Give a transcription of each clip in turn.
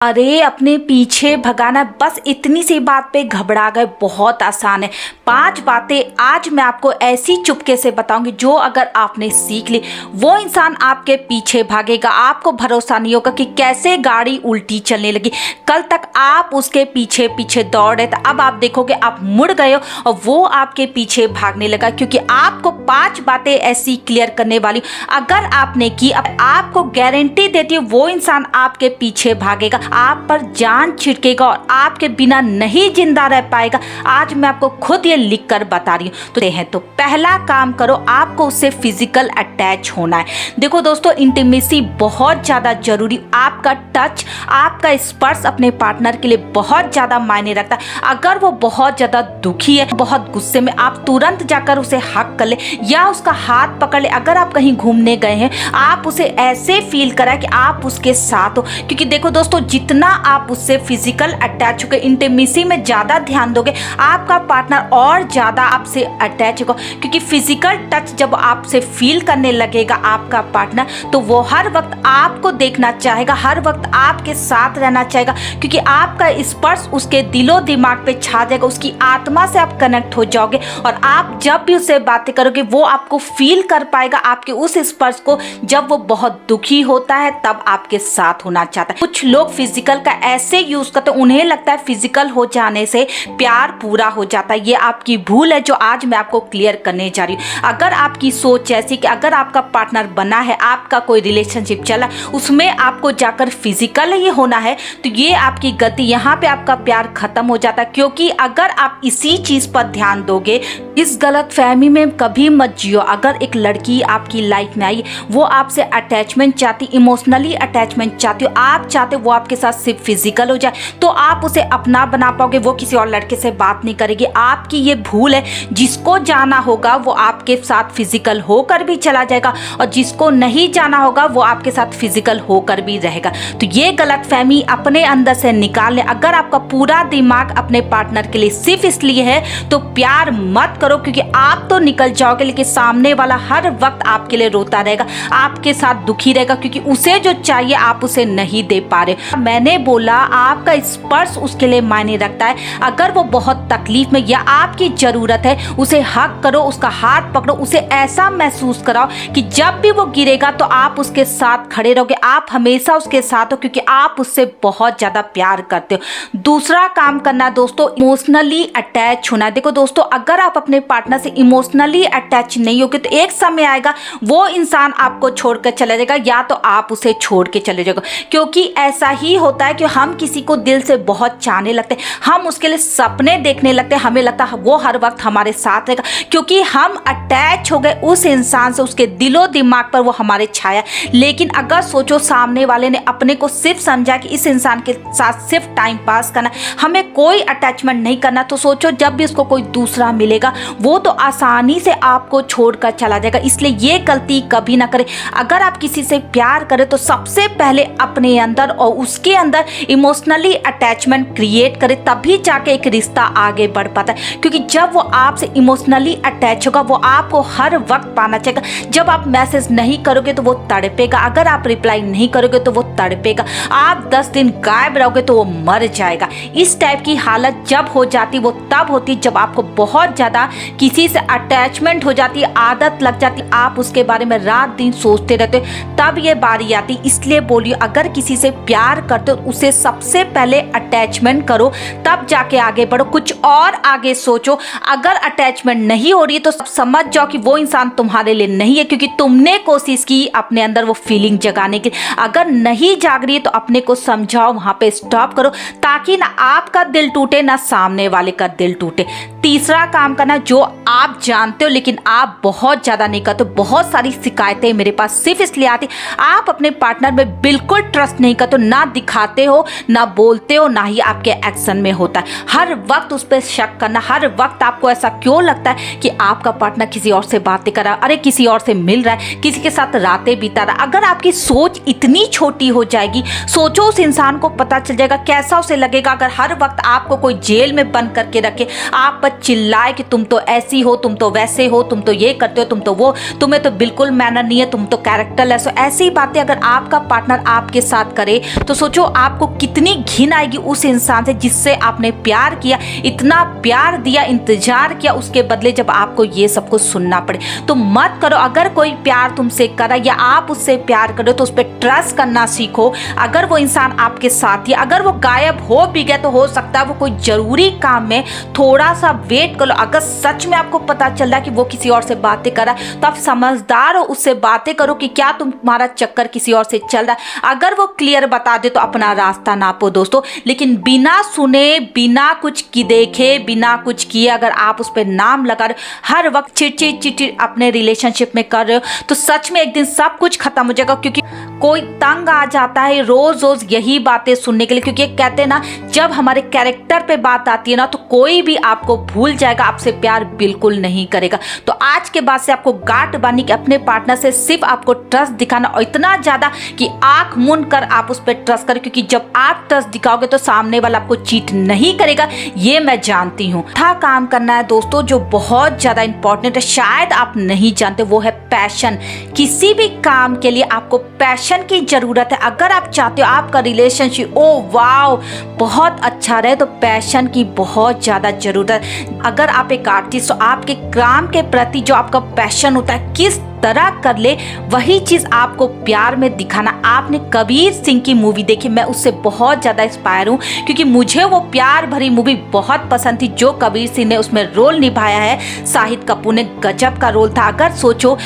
अरे अपने पीछे भगाना, बस इतनी सी बात पे घबरा गए, बहुत आसान है। 5 बातें आज मैं आपको ऐसी चुपके से बताऊंगी जो अगर आपने सीख ली वो इंसान आपके पीछे भागेगा। आपको भरोसा नहीं होगा कि कैसे गाड़ी उल्टी चलने लगी। कल तक आप उसके पीछे पीछे दौड़ रहे थे, अब आप देखोगे आप मुड़ गए हो और वो आपके पीछे भागने लगा, क्योंकि आपको 5 बातें ऐसी क्लियर करने वाली अगर आपने की, अब आपको गारंटी देती है वो इंसान आपके पीछे भागेगा, आप पर जान छिड़केगा और आपके बिना नहीं जिंदा रह पाएगा। आज मैं आपको खुद ये लिख कर बता रही हूँ। तो पहला काम करो, आपको उससे फिजिकल अटैच होना है। देखो दोस्तों, इंटीमेसी बहुत ज्यादा जरूरी। आपका टच, आपका स्पर्श अपने पार्टनर के लिए बहुत ज्यादा मायने रखता है। अगर वो बहुत ज्यादा दुखी है, बहुत गुस्से में, आप तुरंत जाकर उसे हक कर ले या उसका हाथ पकड़ ले। अगर आप कहीं घूमने गए हैं, आप उसे ऐसे फील कराए कि आप उसके साथ हो, क्योंकि देखो दोस्तों, जितना आप उससे फिजिकल अटैच होगे, इंटीमेसी में ज्यादा ध्यान दोगे, आपका पार्टनर और ज्यादा आपसे अटैच होगा। क्योंकि फिजिकल टच जब आपसे फील करने लगेगा आपका पार्टनर, तो वो हर वक्त आपको देखना चाहेगा, हर वक्त आपके साथ रहना चाहेगा, क्योंकि आपका स्पर्श उसके दिलो दिमाग पे छा जाएगा, उसकी आत्मा से आप कनेक्ट हो जाओगे और आप जब भी उससे बातें करोगे वो आपको फील कर पाएगा, आपके उस स्पर्श को। जब वो बहुत दुखी होता है तब आपके साथ होना चाहता है। कुछ लोग फिजिकल का ऐसे यूज करते हैं, उन्हें लगता है फिजिकल हो जाने से प्यार पूरा हो जाता है। ये आपकी भूल है जो आज मैं आपको क्लियर करने जा रही हूँ। अगर आपकी सोच ऐसी कि अगर आपका पार्टनर बना है, आपका कोई रिलेशनशिप चला, उसमें आपको जाकर फिजिकल ही होना है, तो ये आपकी गलती, यहाँ पे आपका प्यार खत्म हो जाता है। क्योंकि अगर आप इसी चीज पर ध्यान दोगे, इस गलत फहमी में कभी मत जियो। अगर एक लड़की आपकी लाइफ में आई, वो आपसे अटैचमेंट चाहती, इमोशनली अटैचमेंट चाहती हो, आप चाहते वो आपके साथ सिर्फ फिजिकल हो जाए, तो आप उसे अपना बना पाओगे, वो किसी और लड़के से बात नहीं करेगी। आपकी ये भूल है। जिसको जाना होगा वो आपके साथ फिजिकल होकर भी चला जाएगा और जिसको नहीं जाना होगा वो आपके साथ फिजिकल होकर भी रहेगा। तो ये गलतफहमी अपने अंदर से निकाल ले। अगर आपका पूरा दिमाग अपने पार्टनर के लिए सिर्फ इसलिए है तो प्यार मत करो, क्योंकि आप तो निकल जाओगे लेकिन सामने वाला हर वक्त आपके लिए रोता रहेगा, आपके साथ दुखी रहेगा, क्योंकि उसे जो चाहिए आप उसे नहीं दे पा रहे। मैंने बोला आपका स्पर्श उसके लिए मायने रखता है। अगर वो बहुत तकलीफ में या आपकी जरूरत है, उसे हक करो, उसका हाथ पकड़ो, उसे ऐसा महसूस कराओ कि जब भी वो गिरेगा तो आप उसके साथ खड़े रहोगे, आप हमेशा उसके साथ हो, क्योंकि आप उससे बहुत ज्यादा प्यार करते हो। दूसरा काम करना है दोस्तों, इमोशनली अटैच होना है। देखो दोस्तों, अगर आप अपने पार्टनर से इमोशनली अटैच नहीं होगे तो एक समय आएगा वो इंसान आपको छोड़कर चला जाएगा या तो आप उसे छोड़ के चले जाओगे। क्योंकि ऐसा ही होता है कि हम किसी को दिल से बहुत चाहने लगते हैं, हम उसके लिए सपने देखने लगते हैं, हमें लगता है वो हर वक्त हमारे साथ रहेगा, क्योंकि हम अटैच हो गए उस इंसान से, उसके दिलो दिमाग पर वो हमारे छाया। लेकिन अगर सोचो सामने वाले ने अपने को सिर्फ समझा कि इस इंसान के साथ सिर्फ टाइम पास करना, हमें कोई अटैचमेंट नहीं करना, तो सोचो जब भी उसको कोई दूसरा मिलेगा वो तो आसानी से आपको छोड़कर चला जाएगा। इसलिए ये गलती कभी ना करें। अगर आप किसी से प्यार करें तो सबसे पहले अपने अंदर और उसके अंदर इमोशनली अटैचमेंट क्रिएट करें, तभी जाके एक रिश्ता आगे बढ़ पाता है। क्योंकि जब वो आपसे इमोशनली अटैच होगा वो आपको हर वक्त पाना चाहेगा। जब आप मैसेज नहीं करोगे तो वो तड़पेगा, अगर आप रिप्लाई नहीं करोगे तो वो तड़पेगा, आप 10 दिन गायब रहोगे तो वो मर जाएगा। इस टाइप की हालत जब हो जाती वो तब होती जब आपको बहुत ज्यादा किसी से अटैचमेंट हो जाती है, आदत लग जाती, आप उसके बारे में रात दिन सोचते रहते हो, तब ये बारी आती। इसलिए बोलिए, अगर किसी से प्यार करते हो उसे सबसे पहले अटैचमेंट करो, तब जाके आगे बढ़ो, कुछ और आगे सोचो। अगर अटैचमेंट नहीं हो रही है तो समझ जाओ कि वो इंसान तुम्हारे लिए नहीं है, क्योंकि तुमने कोशिश की अपने अंदर वो फीलिंग जगाने की। अगर नहीं जाग रही है तो अपने को समझाओ, वहां पे स्टॉप करो, ताकि ना आपका दिल टूटे ना सामने वाले का दिल टूटे। तीसरा काम करना जो आप जानते हो लेकिन आप बहुत ज्यादा नहीं करते, बहुत सारी शिकायतें मेरे पास सिर्फ इसलिए आती, आप अपने पार्टनर में बिल्कुल ट्रस्ट नहीं करते, ना दिखाते हो, ना बोलते हो, ना ही आपके एक्शन में होता है। हर वक्त उस पर शक करना, हर वक्त आपको ऐसा क्यों लगता है कि आपका पार्टनर किसी और से बातें कर रहा है, अरे किसी और से मिल रहा है, किसी के साथ रातें बिता रहा है। अगर आपकी सोच इतनी छोटी हो जाएगी, सोचो उस इंसान को पता चल जाएगा, कैसा उसे लगेगा अगर हर वक्त आपको कोई जेल में बंद करके रखे, आप पर चिल्लाए कि तुम तो ऐसी हो, तुम तो वैसे हो, तुम तो ये करते हो, तुम तो वो, तुम्हें तो बिल्कुल मैनर नहीं है, तुम तो कैरेक्टरलेस हो। ऐसी बातें अगर आपका पार्टनर आपके साथ करे तो सोचो आपको कितनी घिन आएगी उस इंसान से जिससे आपने प्यार किया, इतना प्यार दिया, इंतजार किया, उसके बदले जब आपको ये सब कुछ सुनना पड़े। तो मत करो। अगर कोई प्यार तुमसे कर रहा है या आप उससे प्यार करो तो उस पर ट्रस्ट करना सीखो। अगर वो इंसान आपके साथ ही, अगर वो गायब हो भी गया तो हो सकता है वो कोई जरूरी काम में, थोड़ा सा वेट करो। अगर सच में आपको पता चल रहा है कि वो किसी और से बातें कर रहा है तो आप समझदार हो, उससे बातें करो कि क्या तुम्हारा चक्कर किसी और से चल रहा है। अगर वो क्लियर बता दे तो अपना रास्ता नापो दोस्तों, लेकिन बिना सुने, बिना कुछ की देखे, बिना कुछ किए अगर आप उस पर नाम लगा रहे हो, हर वक्त चिड़चिड़ अपने रिलेशनशिप में कर रहे हो, तो सच में एक दिन सब कुछ खत्म हो जाएगा। क्योंकि कोई तंग आ जाता है रोज रोज यही बातें सुनने के लिए, क्योंकि कहते हैं ना, जब हमारे कैरेक्टर पे बात आती है ना तो कोई भी आपको भूल जाएगा, आपसे प्यार बिल्कुल नहीं करेगा। तो आज के बाद से आपको गांठ बांधनी कि अपने पार्टनर से सिर्फ आपको ट्रस्ट दिखाना, और इतना ज्यादा कि आंख मूंद कर आप उस पर ट्रस्ट करें, क्योंकि जब आप ट्रस्ट दिखाओगे तो सामने वाला आपको चीट नहीं करेगा, ये मैं जानती हूँ। काम करना है दोस्तों जो बहुत ज्यादा इंपॉर्टेंट है, शायद आप नहीं जानते, वो है पैशन। किसी भी काम के लिए आपको पैशन की जरूरत है। अगर आप चाहते हो आपका रिलेशनशिप ओ वाओ बहुत अच्छा रहे तो पैशन की बहुत ज्यादा जरूरत है। अगर आप एक आर्टिस्ट हो, आपके काम के प्रति जो आपका पैशन होता है किस तरह कर ले, वही चीज आपको प्यार में दिखाना। आपने कबीर सिंह की मूवी देखी, मैं उससे बहुत ज्यादा इंस्पायर हूँ, क्योंकि मुझे वो प्यार भरी मूवी बहुत पसंद थी जो कबीर सिंह ने उसमें रोल निभाया है। शाहिद कपूर ने गजब का रोल था। अगर सोचो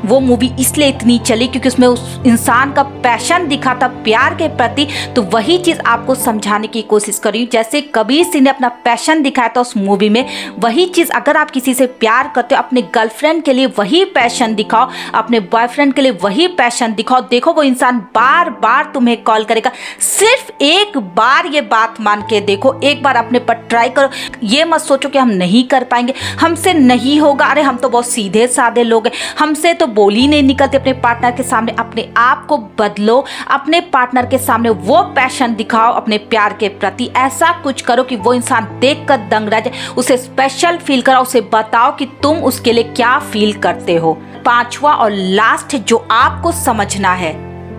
वो मूवी इसलिए इतनी चली क्योंकि उसमें उस इंसान का पैशन दिखा था प्यार के प्रति, तो वही चीज आपको समझाने की कोशिश करी। जैसे कबीर सिंह ने अपना पैशन दिखाया था उस मूवी में, वही चीज अगर आप किसी से प्यार करते हो, अपने गर्लफ्रेंड के लिए वही पैशन दिखाओ, अपने बॉयफ्रेंड के लिए वही पैशन दिखाओ। देखो वो इंसान बार बार तुम्हें कॉल करेगा। सिर्फ एक बार ये बात मान के देखो, एक बार अपने पर ट्राई करो। ये मत सोचो कि हम नहीं कर पाएंगे, हमसे नहीं होगा, अरे हम तो बहुत सीधे साधे लोग हैं, हमसे तो बोली नहीं निकलती। अपने पार्टनर के सामने अपने आप को बदलो, अपने पार्टनर के सामने वो पैशन दिखाओ अपने प्यार के प्रति। ऐसा कुछ करो कि वो इंसान देखकर दंग रह जाए, उसे स्पेशल फील कराओ, उसे बताओ कि तुम उसके लिए क्या फील करते हो। पांचवा और लास्ट जो आपको समझना है,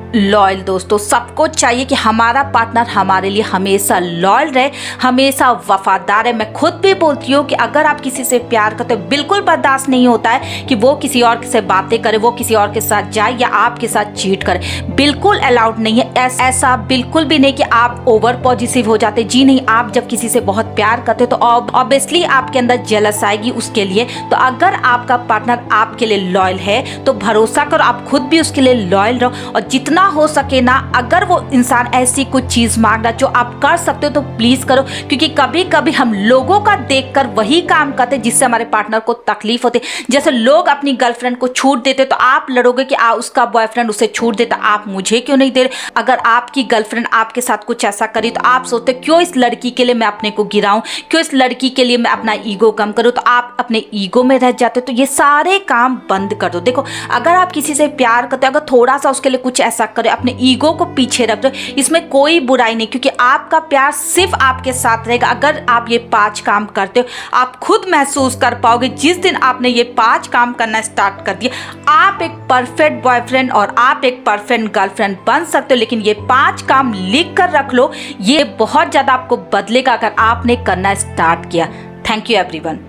लॉयल। दोस्तों सबको चाहिए कि हमारा पार्टनर हमारे लिए हमेशा लॉयल रहे, हमेशा वफादार है। मैं खुद भी बोलती हूँ कि अगर आप किसी से प्यार करते हो, बिल्कुल बर्दाश्त नहीं होता है कि वो किसी और से बातें करे, वो किसी और के साथ जाए या आपके साथ चीट करे, बिल्कुल अलाउड नहीं है। ऐसा बिल्कुल भी नहीं कि आप ओवर पॉजिटिव हो जाते। जी नहीं, आप जब किसी से बहुत प्यार करते हो तो ऑब्वियसली आपके अंदर जेलस आएगी उसके लिए। तो अगर आपका पार्टनर आपके लिए लॉयल है तो भरोसा करो आप खुद भी उसके लिए लॉयल रहो, और जितना हो सके ना, अगर वो इंसान ऐसी कुछ चीज मांग रहा जो आप कर सकते हो तो प्लीज करो। क्योंकि कभी कभी हम लोगों का देखकर वही काम करते जिससे हमारे पार्टनर को तकलीफ होती। जैसे लोग अपनी गर्लफ्रेंड को छूट देते तो आप लड़ोगे कि उसका बॉयफ्रेंड उसे छूट देता, आप मुझे क्यों नहीं दे रहे। अगर आपकी गर्लफ्रेंड आपके साथ कुछ ऐसा करी तो आप सोचते क्यों इस लड़की के लिए मैं अपने को गिराऊं, क्यों इस लड़की के लिए मैं अपना ईगो कम करूं, तो आप अपने ईगो में रह जाते। तो ये सारे काम बंद कर दो। देखो अगर आप किसी से प्यार करते हो, अगर थोड़ा सा उसके लिए कुछ ऐसा करे, अपने ईगो को पीछे रख दो, इसमें कोई बुराई नहीं, क्योंकि आपका प्यार सिर्फ आपके साथ रहेगा। अगर आप ये 5 काम करते हो, आप खुद महसूस कर पाओगे जिस दिन आपने ये 5 काम करना स्टार्ट कर दिया, आप एक परफेक्ट बॉयफ्रेंड और आप एक परफेक्ट गर्लफ्रेंड बन सकते हो। लेकिन ये 5 काम लिख कर रख लो, ये बहुत ज्यादा आपको बदलेगा अगर आपने करना स्टार्ट किया। Thank you everyone.